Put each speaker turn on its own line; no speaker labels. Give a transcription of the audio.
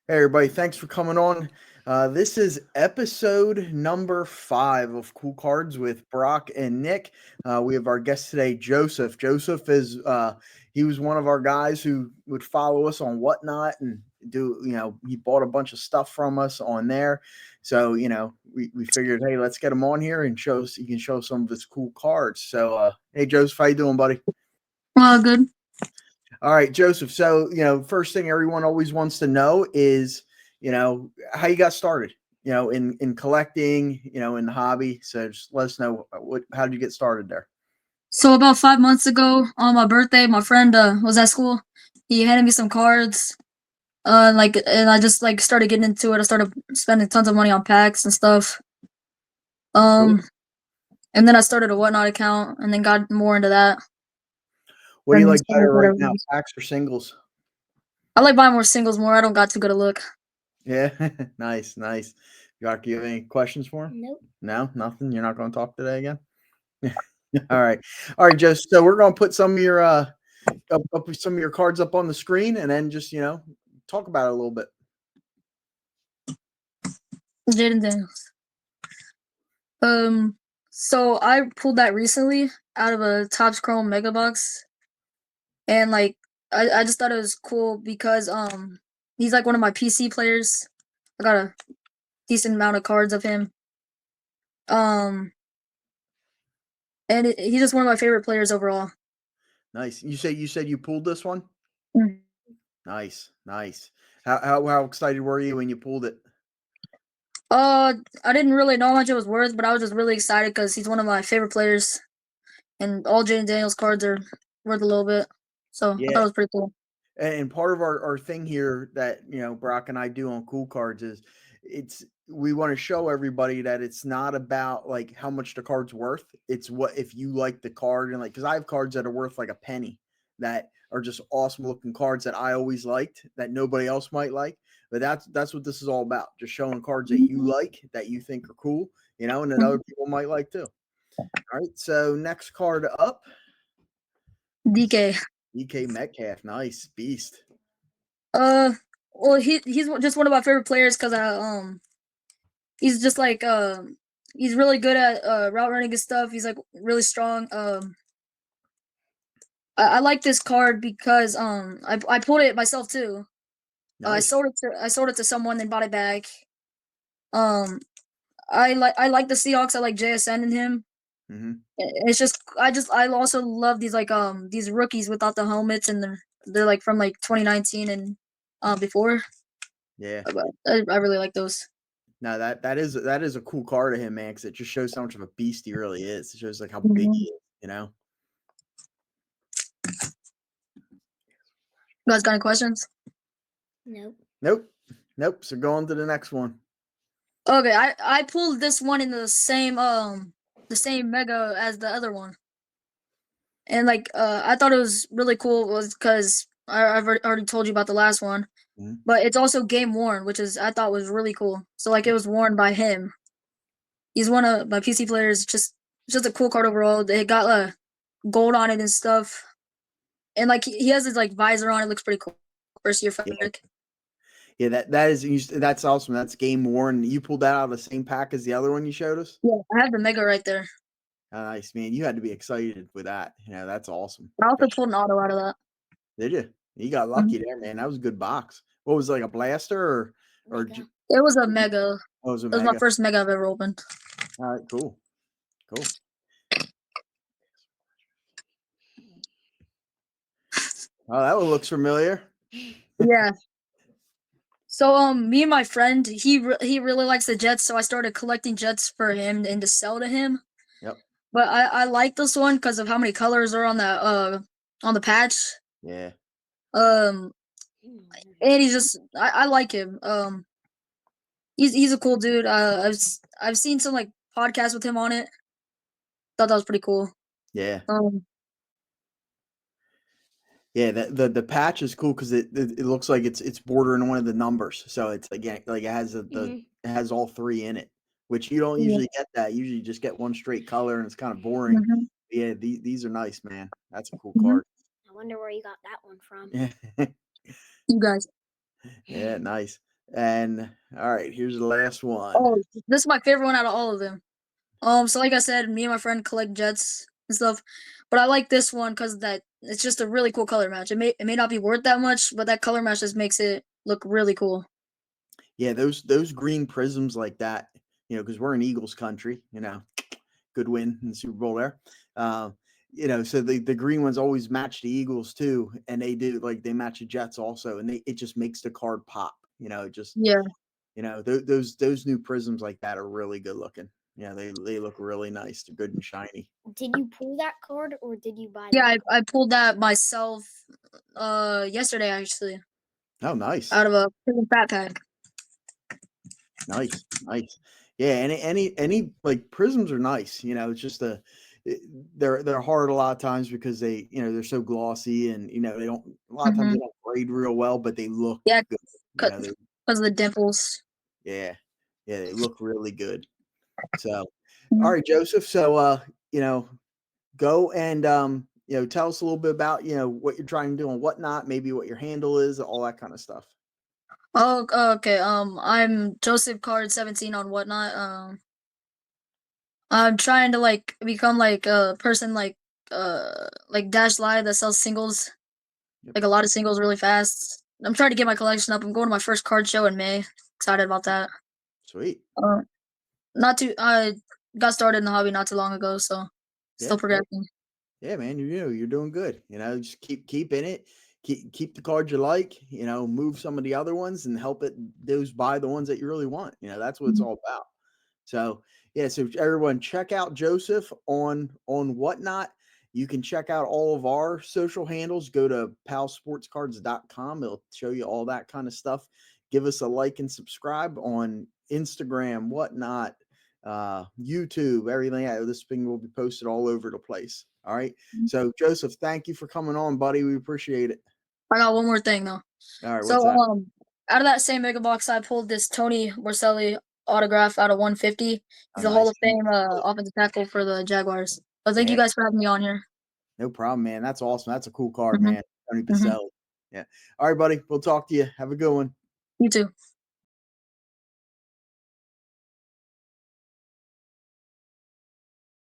Hey, everybody, thanks for coming on. This is episode number 5 of Cool Cards with Brock and Nick. We have our guest today, Joseph. Joseph is he was one of our guys who would follow us on Whatnot and he bought a bunch of stuff from us on there. So, we figured, hey, let's get him on here and he can show some of his cool cards. So, hey, Joseph, how you doing, buddy?
Good.
All right, Joseph. So, first thing everyone always wants to know is, how you got started, in collecting, in the hobby. So just let us know how did you get started there?
So about 5 months ago, on my birthday, my friend was at school. He handed me some cards. And I just started getting into it. I started spending tons of money on packs and stuff.
Cool.
And then I started a Whatnot account, and then got more into that.
What do you like better right now,
Reviews.
packs or singles?
I like buying more singles more. I don't got too good a look.
Yeah, nice. Jock, do you have any questions for him?
Nope.
No, nothing. You're not going to talk today again. All right, Joseph. So we're going to put some of your some of your cards up on the screen, and then just talk about it a little bit.
Jaden Daniels. So I pulled that recently out of a Topps Chrome Mega Box, and I just thought it was cool because he's like one of my PC players. I got a decent amount of cards of him. Um, and he's just one of my favorite players overall.
Nice. You said you pulled this one?
Mm.
Nice. How excited were you when you pulled it?
I didn't really know how much it was worth, but I was just really excited because he's one of my favorite players, and all Jaden Daniels cards are worth a little bit. So I
Yeah.
thought it was pretty cool.
And part of our thing here that Brock and I do on Cool Cards is we want to show everybody that it's not about like how much the card's worth. It's what if you like the card, and because I have cards that are worth like a penny that are just awesome looking cards that I always liked that nobody else might like. But that's what this is all about. Just showing cards that you like, that you think are cool, and that other people might like too. All right. So next card up,
DK.
DK Metcalf. Nice beast.
Well, he's just one of my favorite players because he's just he's really good at route running and stuff. He's like really strong. I like this card because I pulled it myself too.
Nice.
I sold it to someone, then bought it back. I like the Seahawks. I like JSN in him.
Mm-hmm.
It's just I also love these rookies without the helmets, and they're like from like 2019 and before.
Yeah.
I really like those.
No, that is a cool card of him, man, because it just shows how much of a beast he really is. It shows like how big he is.
You guys got any questions?
Nope.
Nope. So go on to the next one.
Okay, I pulled this one in the same mega as the other one, and I thought it was really cool was because I've already told you about the last one, but it's also game worn, which is I thought was really cool. So it was worn by him. He's one of my PC players. Just a cool card overall. They got gold on it and stuff, and he has his visor on. It looks pretty cool. First year fabric.
Yeah, that's awesome. That's game worn. You pulled that out of the same pack as the other one you showed us?
Yeah, I have the mega right there.
Nice, man. You had to be excited with that. That's awesome.
I also pulled an auto out of that.
Did you? You got lucky there, man. That was a good box. What was it, like a blaster or
Mega.
It was a mega.
Oh, it was a
It was
mega.
my first mega I've ever opened.
All right, cool. Oh, that one looks familiar.
Yeah. So me and my friend, he really likes the Jets, so I started collecting Jets for him and to sell to him.
Yep.
But I like this one because of how many colors are on the patch.
Yeah.
And he's just I like him. He's a cool dude. I've seen some podcasts with him on it. Thought that was pretty cool.
Yeah. Yeah, the patch is cool because it looks like it's bordering one of the numbers, so it's like it has it has all 3 in it, which you don't usually get that. Usually, you just get one straight color, and it's kind of boring. Yeah, these are nice, man. That's a cool card.
I wonder where you got that one from.
Yeah,
You guys.
yeah, nice. And all right, here's the last one.
Oh, this is my favorite one out of all of them. So like I said, me and my friend collect Jets and stuff, but I like this one because that it's just a really cool color match. It may not be worth that much, but that color match just makes it look really cool.
Yeah, those green prisms like that, because we're in Eagles country, good win in the Super Bowl there. So the green ones always match the Eagles too, and they do like they match the Jets also, and it just makes the card pop. Just
Yeah,
those new prisms like that are really good looking. Yeah, they look really nice. They're good and shiny.
Did you pull that card or did you buy
yeah,
that
I pulled that myself yesterday actually
Oh, nice.
out of a freaking fat pack.
Nice, nice. Yeah, any like prisms are nice. It's just they're hard a lot of times because they're so glossy and they don't a lot of times
Mm-hmm.
they don't grade real well, but they look
Yeah,
good.
because
They
of the dimples.
yeah they look really good. So all
Mhm.
right, Joseph. So go and tell us a little bit about what you're trying to do and whatnot. Maybe what your handle is, all that kind of stuff.
Oh, okay. I'm Joseph Card 17 on Whatnot. I'm trying to like become like a person like Dash Live that sells singles,
Yep.
like a lot of singles really fast. I'm trying to get my collection up. I'm going to my first card show in May. Excited about that.
Sweet.
Uh, not too. I got started in the hobby not too long ago, so still
Yeah.
progressing.
Yeah, man, you're doing good. Just keep in it. Keep the cards you like. Move some of the other ones and help those buy the ones that you really want. That's what it's
Mhm.
all about. So yeah, so everyone check out Joseph on Whatnot. You can check out all of our social handles. Go to palsportscards.com. It'll show you all that kind of stuff. Give us a like and subscribe on Instagram, Whatnot, YouTube, everything. This thing will be posted all over the place. All right. So Joseph, thank you for coming on, buddy. We appreciate it.
I got one more thing though.
All right, what's
So
that?
out of that same mega box, I pulled this Tony Borselli autograph out of 150.
Oh,
He's a Hall
nice.
of Fame offensive tackle for the Jaguars. So thank you
Yeah,
guys for having me on here.
no problem, man. That's awesome. That's a cool card,
Mhm.
man. Tony
Mhm.
Pacelli. Yeah. All right, buddy. We'll talk to you. Have a good one.
You too.